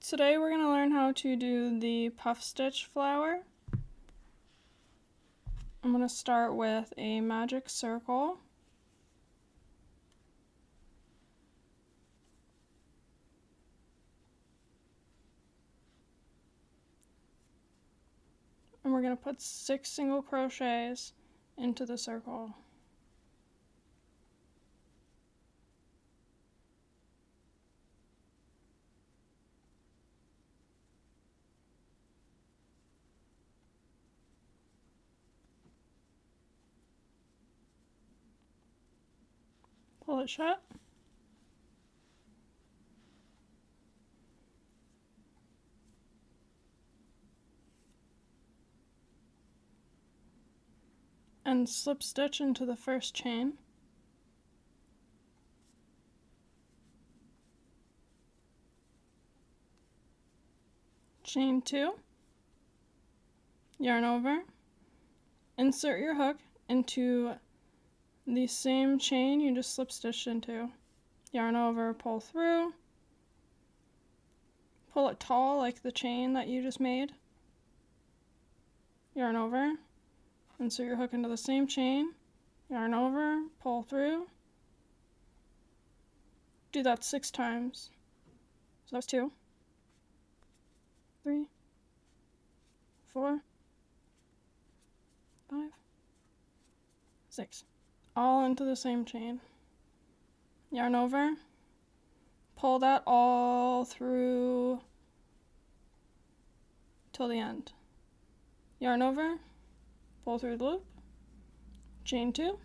Today we're going to learn how to do the puff stitch flower. I'm going to start with a magic circle. And we're going to put 6 single crochets into the circle. Pull it shut. And slip stitch into the first chain. Chain 2, yarn over, insert your hook into the same chain you just slip stitched into. Yarn over, pull through, pull it tall like the chain that you just made. Yarn over, insert your hook into the same chain, yarn over, pull through. Do that 6 times. So that was 2, 3, 4, 5, 6. All into the same chain. Yarn over, pull that all through till the end. Yarn over, pull through the loop, chain 2,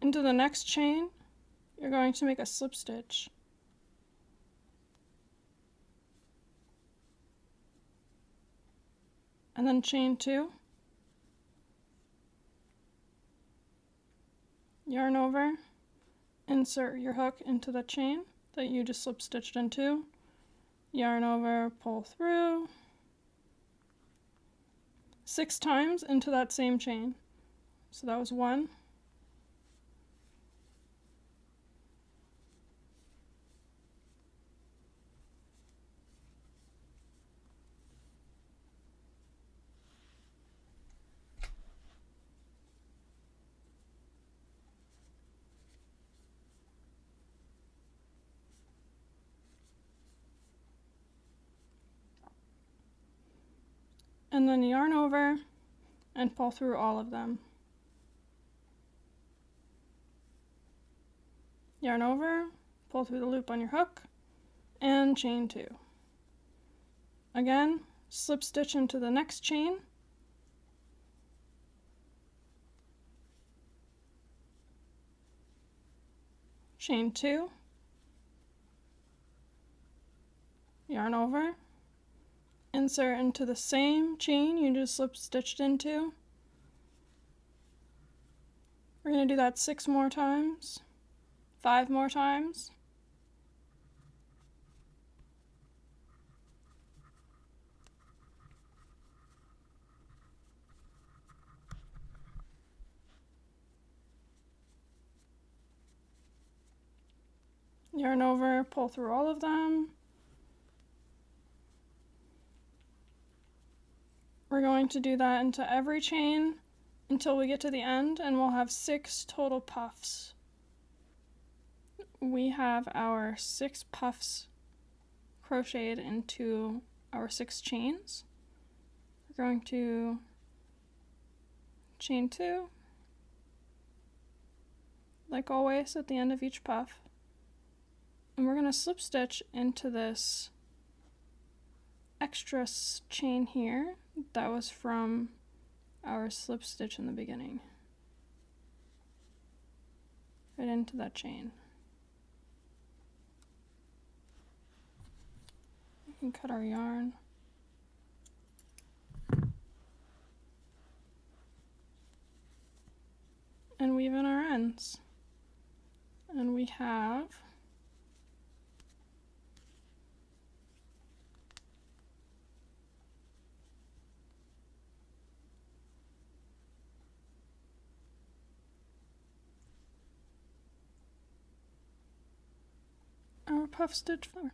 into the next chain you're going to make a slip stitch. And then chain 2, yarn over, insert your hook into the chain that you just slip stitched into, yarn over, pull through 6 times into that same chain. So that was 1, 2, and then yarn over and pull through all of them. Yarn over, pull through the loop on your hook, and chain 2. Again, slip stitch into the next chain, chain 2, yarn over, insert into the same chain you just slip stitched into. We're going to do that 6 more times, 5 more times. Yarn over, pull through all of them. We're going to do that into every chain until we get to the end, and we'll have 6 total puffs. We have our 6 puffs crocheted into our 6 chains. We're going to chain 2, like always at the end of each puff, and we're going to slip stitch into this extra chain here that was from our slip stitch in the beginning, right into that chain. We can cut our yarn. And weave in our ends. And we have puff stitch flower.